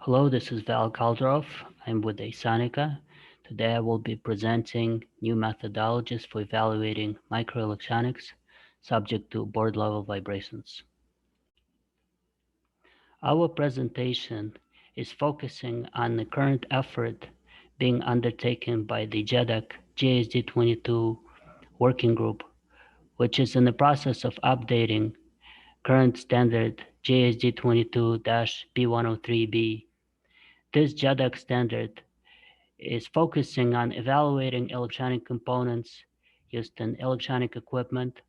Hello, this is Val Kaldorov. I'm with Asonica. Today I will be presenting new methodologies for evaluating microelectronics subject to board level vibrations. Our presentation is focusing on the current effort being undertaken by the JEDEC JSD22 working group, which is in the process of updating current standard JSD22-B103B. This JEDEC standard is focusing on evaluating electronic components used in electronic equipment.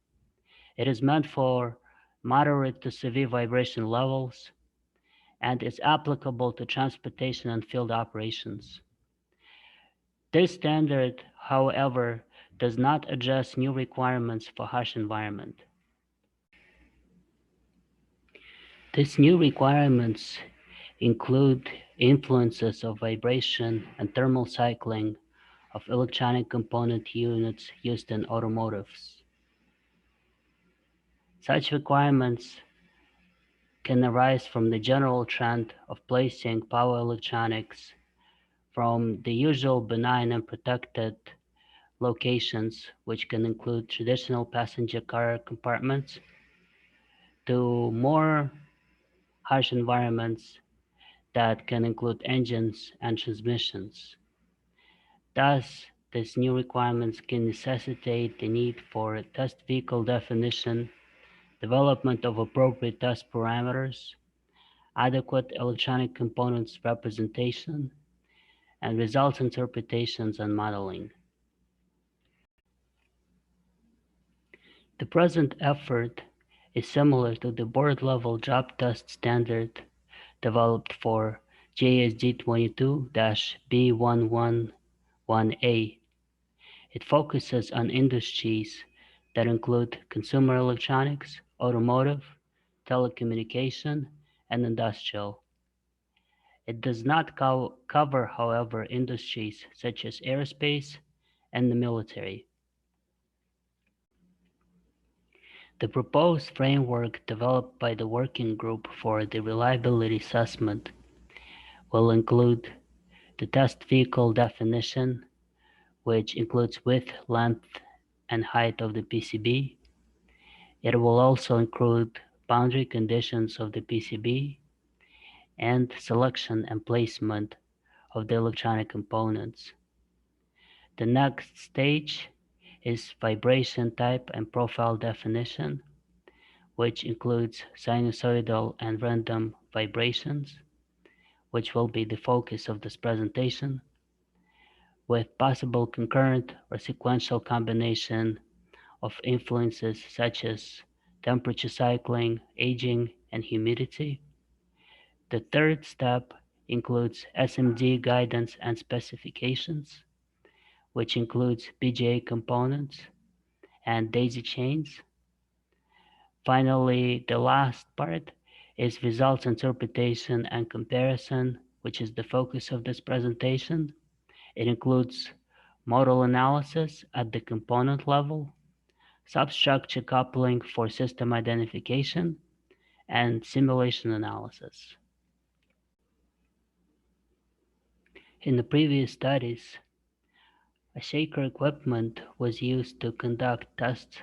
It is meant for moderate to severe vibration levels and is applicable to transportation and field operations. This standard, however, does not address new requirements for harsh environment. These new requirements include influences of vibration and thermal cycling of electronic component units used in automotives. Such requirements can arise from the general trend of placing power electronics from the usual benign and protected locations, which can include traditional passenger car compartments, to more harsh environments that can include engines and transmissions. Thus, these new requirements can necessitate the need for a test vehicle definition, development of appropriate test parameters, adequate electronic components representation, and results interpretations and modeling. The present effort is similar to the board-level job test standard developed for JSD22-B111A. It focuses on industries that include consumer electronics, automotive, telecommunication, and industrial. It does not cover, however, industries such as aerospace and the military. The proposed framework developed by the Working Group for the Reliability Assessment will include the test vehicle definition, which includes width, length, and height of the PCB. It will also include boundary conditions of the PCB and selection and placement of the electronic components. The next stage is vibration type and profile definition, which includes sinusoidal and random vibrations, which will be the focus of this presentation, with possible concurrent or sequential combination of influences such as temperature cycling, aging, and humidity. The third step includes SMD guidance and specifications, which includes BGA components and daisy chains. Finally, the last part is results interpretation and comparison, which is the focus of this presentation. It includes model analysis at the component level, substructure coupling for system identification, and simulation analysis. In the previous studies, a shaker equipment was used to conduct tests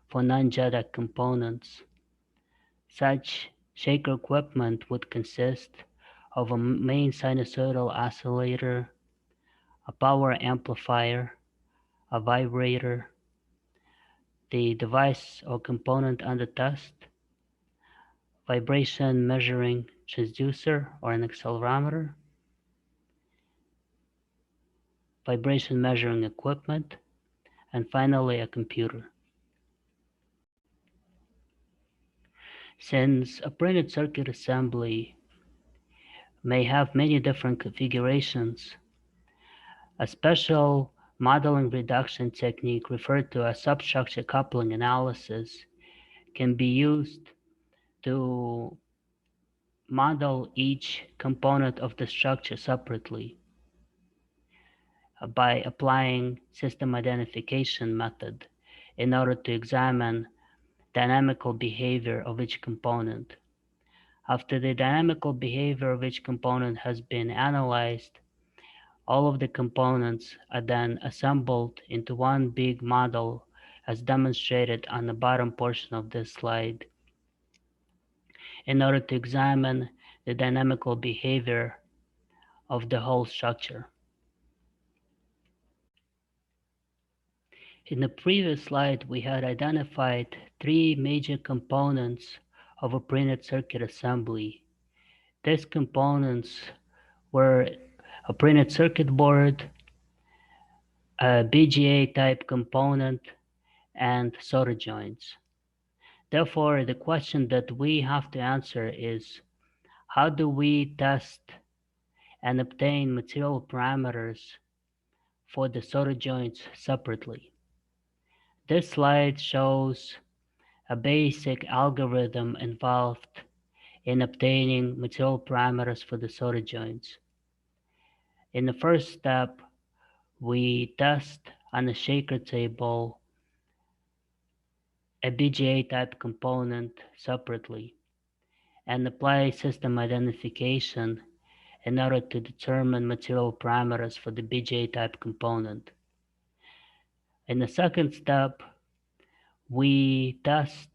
for non-JEDEC components. Such shaker equipment would consist of a main sinusoidal oscillator, a power amplifier, a vibrator, the device or component under test, vibration measuring transducer or an accelerometer, vibration measuring equipment, and finally a computer. Since a printed circuit assembly may have many different configurations, a special modeling reduction technique referred to as substructure coupling analysis can be used to model each component of the structure separately by applying system identification method in order to examine dynamical behavior of each component. After the dynamical behavior of each component has been analyzed, all of the components are then assembled into one big model as demonstrated on the bottom portion of this slide in order to examine the dynamical behavior of the whole structure. In the previous slide, we had identified three major components of a printed circuit assembly. These components were a printed circuit board, a BGA type component, and solder joints. Therefore, the question that we have to answer is, how do we test and obtain material parameters for the solder joints separately? This slide shows a basic algorithm involved in obtaining material parameters for the solder joints. In the first step, we test on a shaker table a BGA type component separately and apply system identification in order to determine material parameters for the BGA type component. In the second step, we test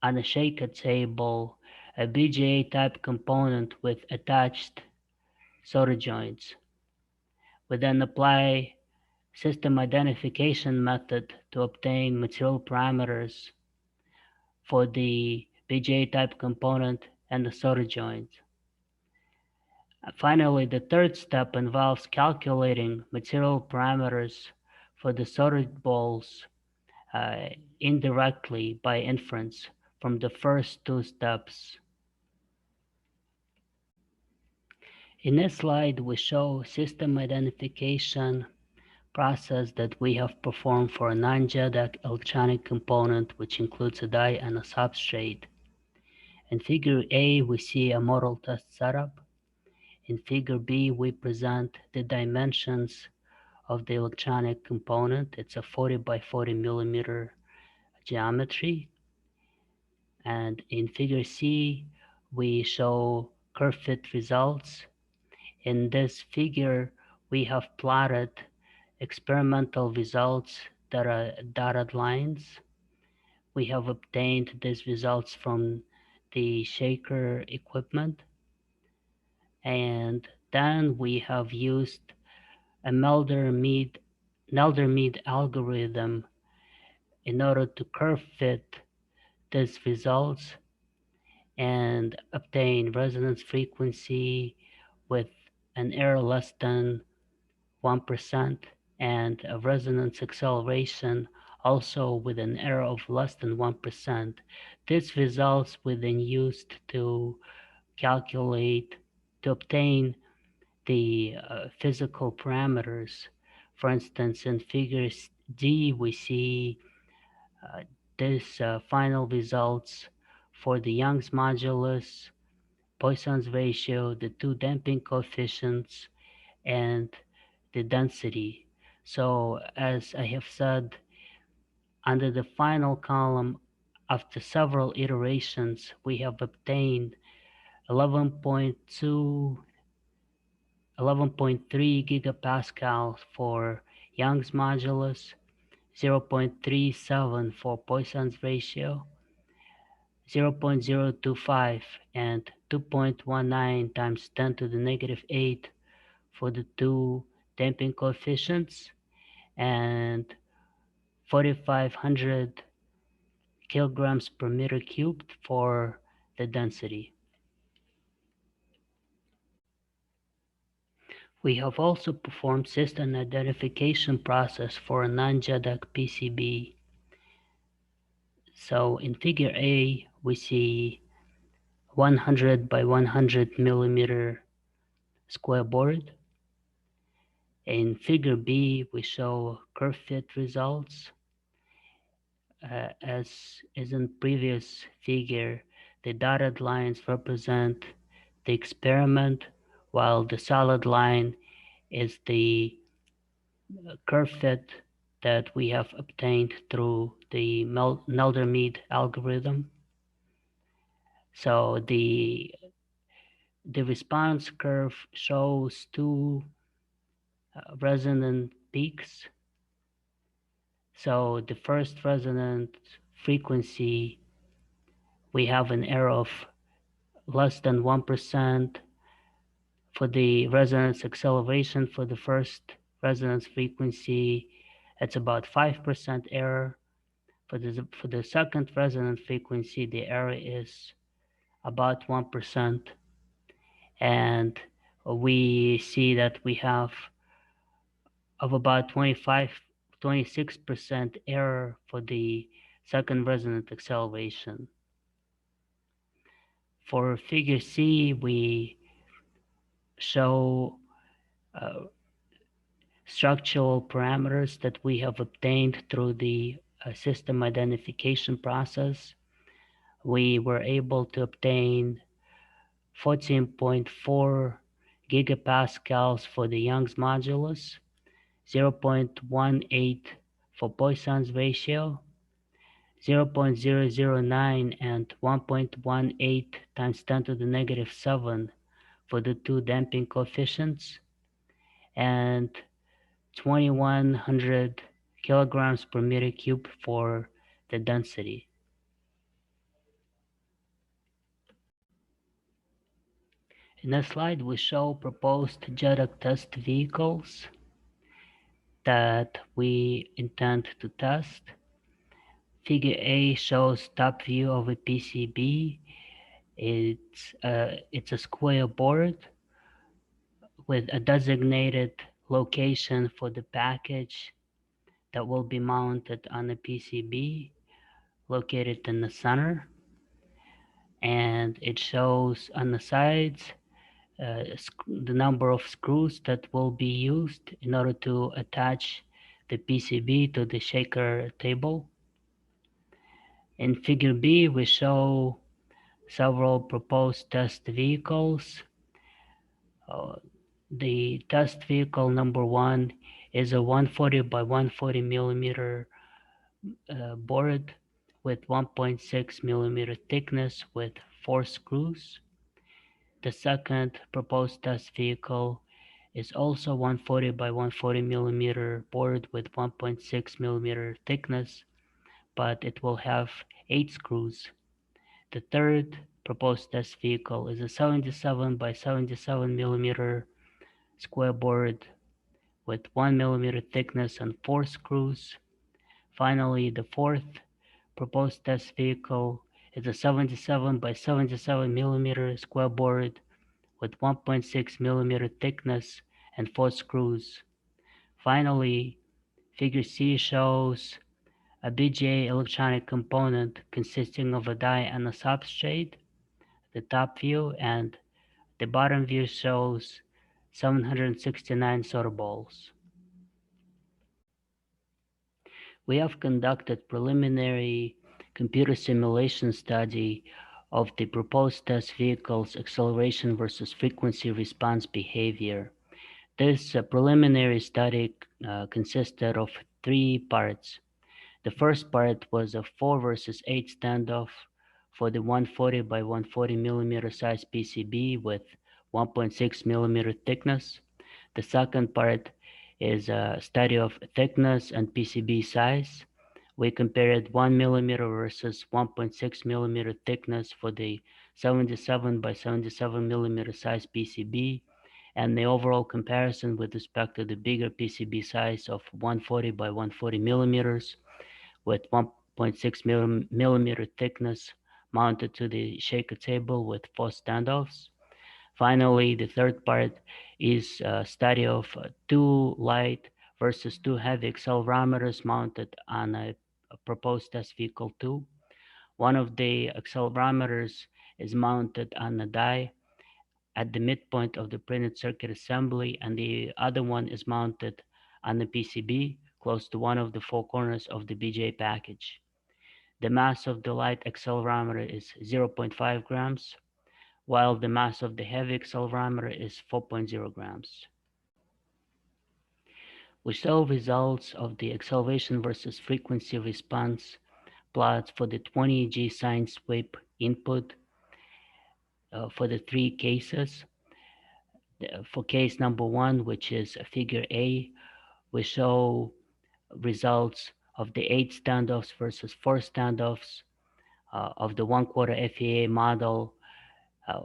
on a shaker table a BGA type component with attached solder joints. We then apply system identification method to obtain material parameters for the BGA type component and the solder joint. Finally, the third step involves calculating material parameters for the soldered balls uh, indirectly by inference from the first two steps. In this slide, we show system identification process that we have performed for a non-JEDEC electronic component, which includes a die and a substrate. In figure A, we see a model test setup. In figure B, we present the dimensions of the electronic component. It's a 40 by 40 millimeter geometry. And in figure C, we show curve fit results. In this figure, we have plotted experimental results that are dotted lines. We have obtained these results from the shaker equipment, and then we have used a Nelder-Mead algorithm in order to curve fit these results and obtain resonance frequency with an error less than 1% and a resonance acceleration also with an error of less than 1%. These results were then used to obtain the physical parameters. For instance, in figure D, we see these final results for the Young's modulus, Poisson's ratio, the two damping coefficients, and the density. So as I have said, under the final column, after several iterations, we have obtained 11.3 gigapascal for Young's modulus, 0.37 for Poisson's ratio, 0.025 and 2.19 times 10 to the negative 8 for the two damping coefficients, and 4,500 kilograms per meter cubed for the density. We have also performed system identification process for a non-JEDEC PCB. So in figure A, we see 100 by 100 millimeter square board. In figure B, we show curve fit results. As in previous figure, the dotted lines represent the experiment, while the solid line is the curve fit that we have obtained through the Nelder-Mead algorithm. So the The response curve shows two resonant peaks. So the first resonant frequency, we have an error of less than 1%. For the resonance acceleration for the first resonance frequency, it's about 5% error. For the second resonant frequency, the error is about 1%. And we see that we have of about 26% error for the second resonant acceleration. For figure C, we show uh, structural parameters that we have obtained through the system identification process. We were able to obtain 14.4 gigapascals for the Young's modulus, 0.18 for Poisson's ratio, 0.009 and 1.18 times 10 to the negative 7 for the two damping coefficients, and 2100 kilograms per meter cube for the density. In this slide, we show proposed JEDEC test vehicles that we intend to test. Figure A shows top view of a PCB. It's a square board with a designated location for the package that will be mounted on the PCB located in the center. And it shows on the sides the number of screws that will be used in order to attach the PCB to the shaker table. In figure B, we show several proposed test vehicles. The test vehicle number one is a 140 by 140 millimeter board with 1.6 millimeter thickness with 4 screws. The second proposed test vehicle is also 140 by 140 millimeter board with 1.6 millimeter thickness, but it will have 8 screws. The third proposed test vehicle is a 77 by 77 millimeter square board with 1 millimeter thickness and 4 screws. Finally, the fourth proposed test vehicle is a 77 by 77 millimeter square board with 1.6 millimeter thickness and 4 screws. Finally, figure C shows a BGA electronic component consisting of a die and a substrate. The top view and the bottom view shows 769 solder balls. We have conducted preliminary computer simulation study of the proposed test vehicle's acceleration versus frequency response behavior. This preliminary study consisted of 3 parts. The first part was a 4 versus 8 standoff for the 140 by 140 millimeter size PCB with 1.6 millimeter thickness. The second part is a study of thickness and PCB size. We compared 1 millimeter versus 1.6 millimeter thickness for the 77 by 77 millimeter size PCB, and the overall comparison with respect to the bigger PCB size of 140 by 140 millimeters with 1.6 millimeter thickness mounted to the shaker table with 4 standoffs. Finally, the third part is a study of 2 light versus 2 heavy accelerometers mounted on a proposed test vehicle 2. One of the accelerometers is mounted on a die at the midpoint of the printed circuit assembly, and the other one is mounted on the PCB close to one of the 4 corners of the BJ package. The mass of the light accelerometer is 0.5 grams, while the mass of the heavy accelerometer is 4.0 grams. We saw results of the acceleration versus frequency response plots for the 20G sine sweep input for the three cases. For case number one, which is figure A, we show results of the 8 standoffs versus 4 standoffs of the 1/4 FEA model,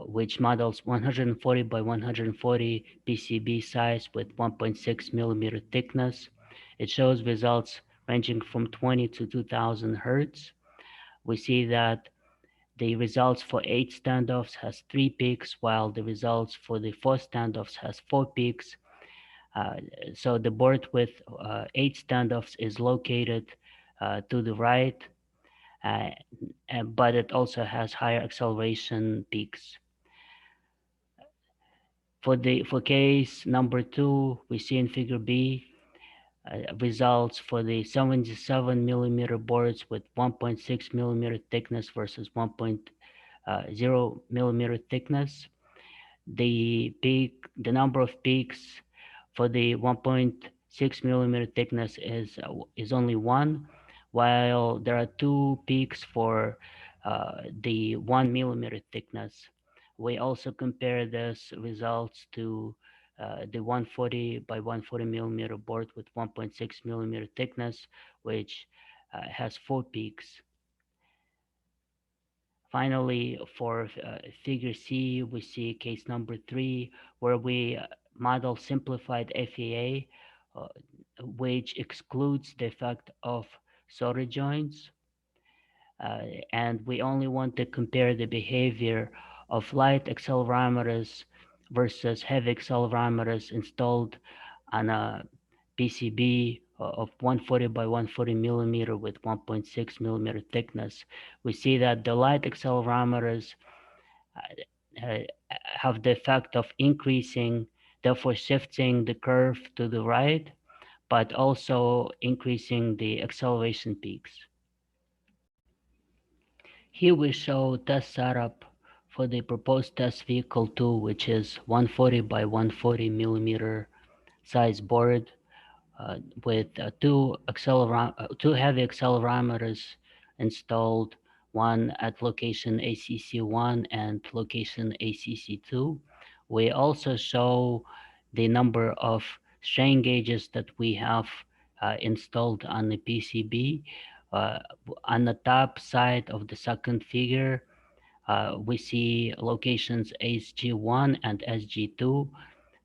which models 140 by 140 PCB size with 1.6 millimeter thickness. It shows results ranging from 20 to 2000 hertz. We see that the results for 8 standoffs has 3 peaks, while the results for the 4 standoffs has 4 peaks. Uh, so the board with 8 standoffs is located to the right, uh, but it also has higher acceleration peaks. For case number 2, we see in figure B results for the 77 millimeter boards with 1.6 millimeter thickness versus 1.0 millimeter thickness. The number of peaks for the 1.6 millimeter thickness is only one, while there are 2 peaks for the 1 millimeter thickness. We also compare this results to the 140 by 140 millimeter board with 1.6 millimeter thickness, which has 4 peaks. Finally, for figure C, we see case number 3, where we model simplified FEA, uh, which excludes the effect of solder joints. And we only want to compare the behavior of light accelerometers versus heavy accelerometers installed on a PCB of 140 by 140 millimeter with 1.6 millimeter thickness. We see that the light accelerometers uh, have the effect of increasing, therefore shifting the curve to the right, but also increasing the acceleration peaks. Here we show test setup for the proposed test vehicle 2, which is 140 by 140 millimeter size board with two heavy accelerometers installed, one at location ACC1 and location ACC2. We also show the number of strain gauges that we have installed on the PCB. Uh, on the top side of the second figure, we see locations SG1 and SG2,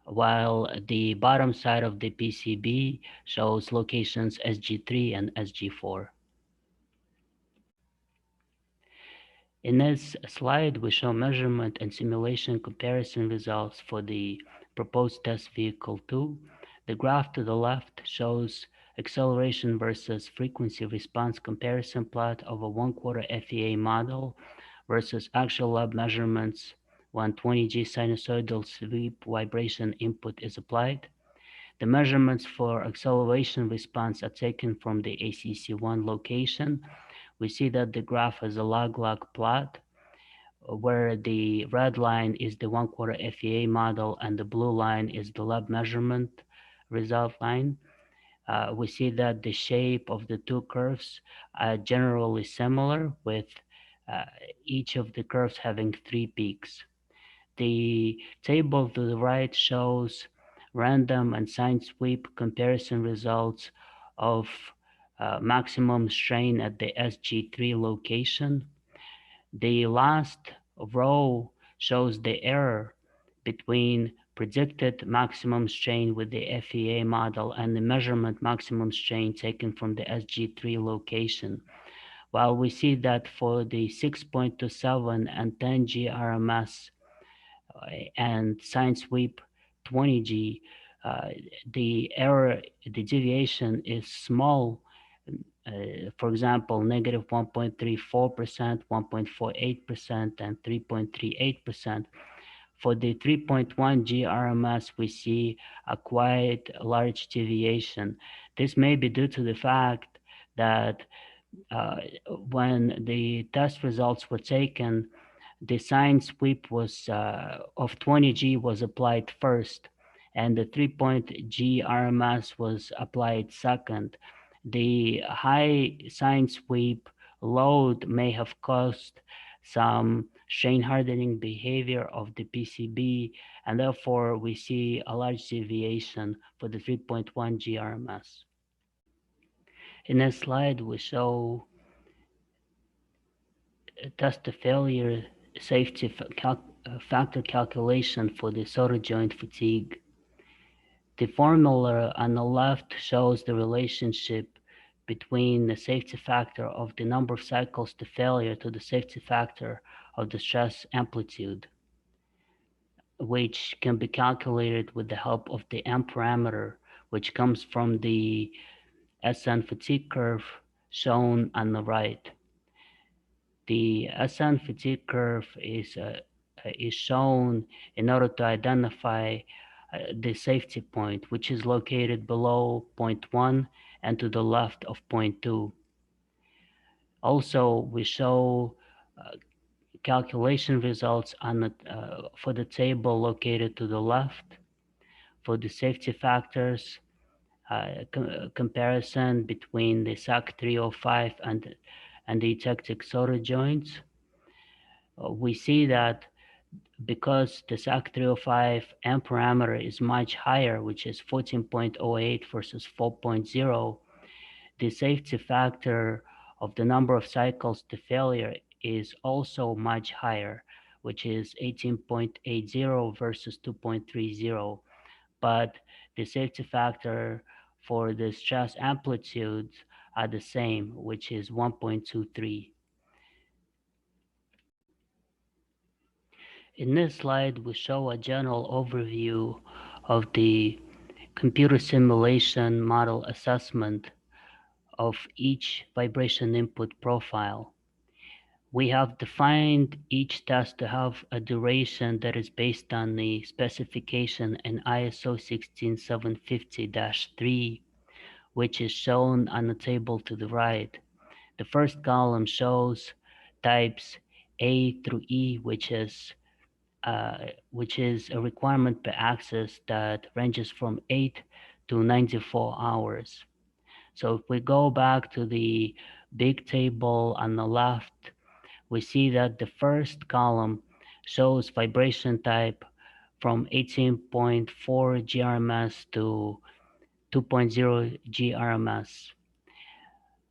while the bottom side of the PCB shows locations SG3 and SG4. In this slide, we show measurement and simulation comparison results for the proposed test vehicle 2. The graph to the left shows acceleration versus frequency response comparison plot of a 1/4 FEA model versus actual lab measurements when 20G sinusoidal sweep vibration input is applied. The measurements for acceleration response are taken from the ACC1 location. We see that the graph has a log-log plot where the red line is the 1/4 FEA model and the blue line is the lab measurement result line. We see that the shape of the two curves are generally similar, with uh, each of the curves having 3 peaks. The table to the right shows random and sine sweep comparison results of maximum strain at the SG3 location. The last row shows the error between predicted maximum strain with the FEA model and the measurement maximum strain taken from the SG3 location. While we see that for the 6.27 and 10G RMS and sine sweep 20G, uh, the error, the deviation is small. For example, negative 1.34%, 1.48%, and 3.38%. For the 3.1 G RMS, we see a quite large deviation. This may be due to the fact that when the test results were taken, the sine sweep was of 20G was applied first, and the 3.G RMS was applied second. The high sine sweep load may have caused some strain hardening behavior of the PCB, and therefore we see a large deviation for the 3.1 GRMS. In this slide, we show test failure safety factor calculation for the solder joint fatigue. The formula on the left shows the relationship between the safety factor of the number of cycles to failure to the safety factor of the stress amplitude, which can be calculated with the help of the M parameter, which comes from the SN fatigue curve shown on the right. The SN fatigue curve is shown in order to identify the safety point, which is located below point 1 and to the left of point 2. Also, we show calculation results for the table located to the left for the safety factors, comparison between the SAC 305 and the eutectic solder joints. We see that because the SAC 305 M parameter is much higher, which is 14.08 versus 4.0, the safety factor of the number of cycles to failure is also much higher, which is 18.80 versus 2.30. But the safety factor for the stress amplitudes are the same, which is 1.23. In this slide, we show a general overview of the computer simulation model assessment of each vibration input profile. We have defined each test to have a duration that is based on the specification in ISO 16750-3, which is shown on the table to the right. The first column shows types A through E, which is a requirement per axis that ranges from 8 to 94 hours. So if we go back to the big table on the left, we see that the first column shows vibration type from 18.4 GRMS to 2.0 GRMS,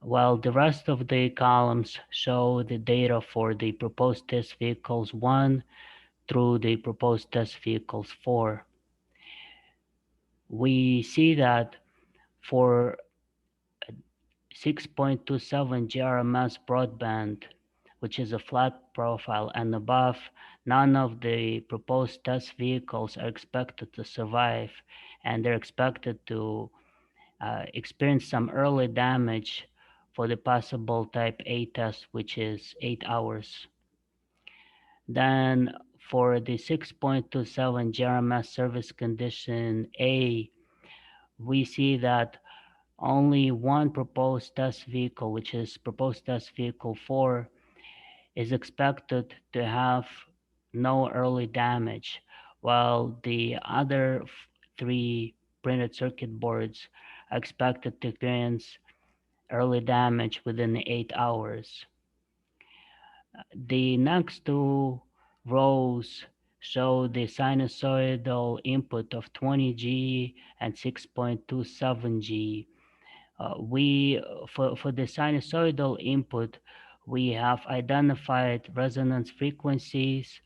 while the rest of the columns show the data for the proposed test vehicles 1 through the proposed test vehicles 4. We see that for 6.27 GRMS broadband, which is a flat profile and above, none of the proposed test vehicles are expected to survive, and they're expected to experience some early damage for the possible type A test, which is 8 hours. Then for the 6.27 GRMS service condition A, we see that only one proposed test vehicle, which is proposed test vehicle 4, is expected to have no early damage, while the other 3 printed circuit boards are expected to experience early damage within 8 hours. The next 2 rows show the sinusoidal input of 20G and 6.27G. For the sinusoidal input, we have identified resonance frequencies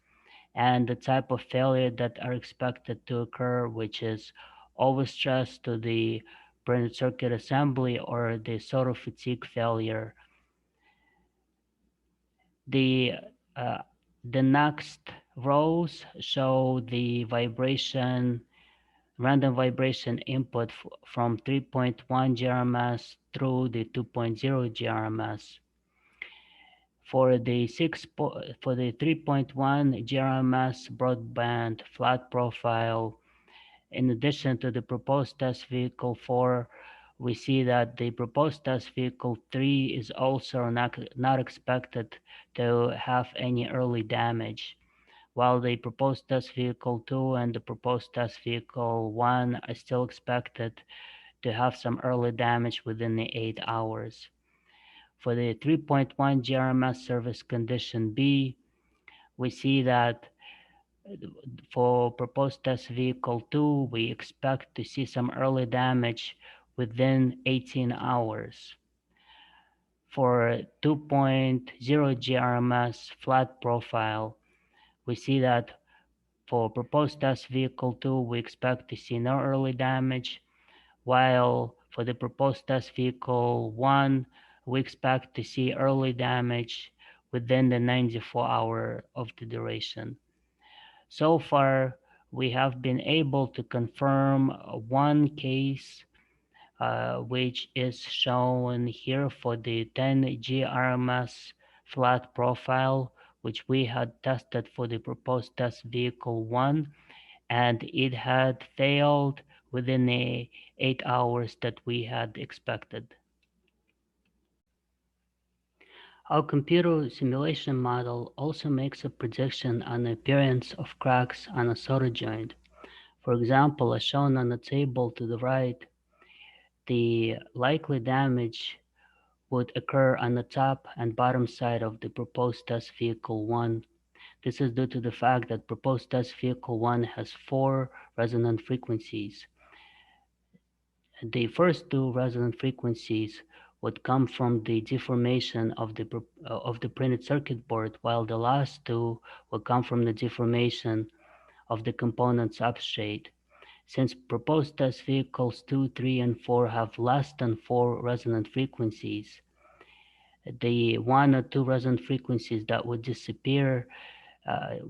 and the type of failure that are expected to occur, which is overstress to the printed circuit assembly or the solder fatigue failure. The uh, the next rows show the random vibration input from 3.1 GRMS through the 2.0 GRMS. For the 3.1 GRMS broadband flat profile, in addition to the proposed test vehicle 4, we see that the proposed test vehicle 3 is also not expected to have any early damage, while the proposed test vehicle 2 and the proposed test vehicle 1 are still expected to have some early damage within the 8 hours. For the 3.1 GRMS service condition B, we see that for proposed test vehicle 2, we expect to see some early damage within 18 hours. For 2.0 GRMS flat profile, we see that for proposed test vehicle 2, we expect to see no early damage, while for the proposed test vehicle 1, we expect to see early damage within the 94-hour of the duration. So far, we have been able to confirm one case, which is shown here for the 10G RMS flat profile, which we had tested for the proposed test vehicle 1, and it had failed within the 8 hours that we had expected. Our computer simulation model also makes a prediction on the appearance of cracks on a solder joint. For example, as shown on the table to the right, the likely damage would occur on the top and bottom side of the proposed test vehicle 1. This is due to the fact that proposed test vehicle 1 has 4 resonant frequencies. The first 2 resonant frequencies would come from the deformation of the printed circuit board, while the last 2 would come from the deformation of the component substrate. Since proposed test vehicles 2, 3, and 4 have less than 4 resonant frequencies, the 1 or 2 resonant frequencies that would disappear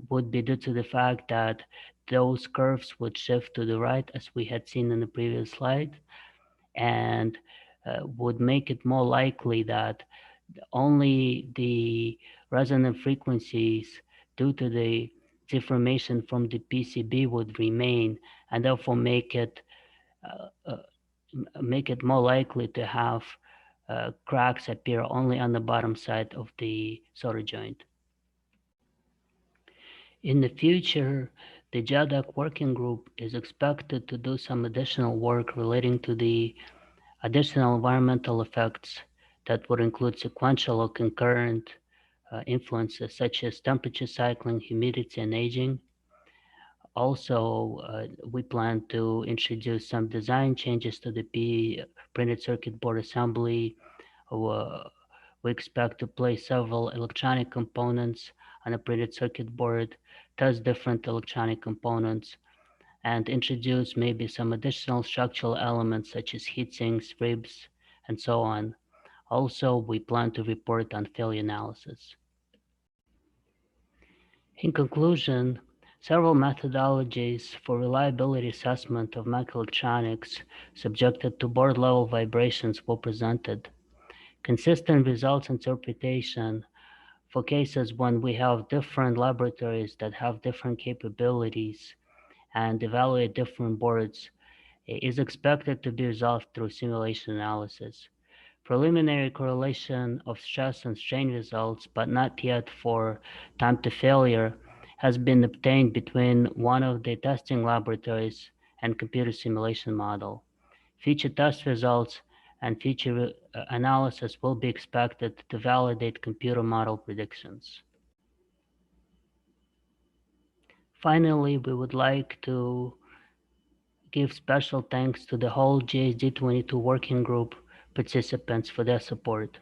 would be due to the fact that those curves would shift to the right, as we had seen in the previous slide, and would make it more likely that only the resonant frequencies due to the deformation from the PCB would remain, and therefore uh, uh, make it more likely to have cracks appear only on the bottom side of the solder joint. In the future, the JADAC working group is expected to do some additional work relating to the additional environmental effects that would include sequential or concurrent influences such as temperature cycling, humidity, and aging. Also, we plan to introduce some design changes to the printed circuit board assembly. Uh, we expect to place several electronic components on a printed circuit board, test different electronic components, and introduce maybe some additional structural elements such as heat sinks, ribs, and so on. Also, we plan to report on failure analysis. In conclusion, several methodologies for reliability assessment of microelectronics subjected to board-level vibrations were presented. Consistent results interpretation for cases when we have different laboratories that have different capabilities and evaluate different boards is expected to be resolved through simulation analysis. Preliminary correlation of stress and strain results, but not yet for time to failure, has been obtained between one of the testing laboratories and computer simulation model. Future test results and future analysis will be expected to validate computer model predictions. Finally, we would like to give special thanks to the whole GSD22 working group participants for their support.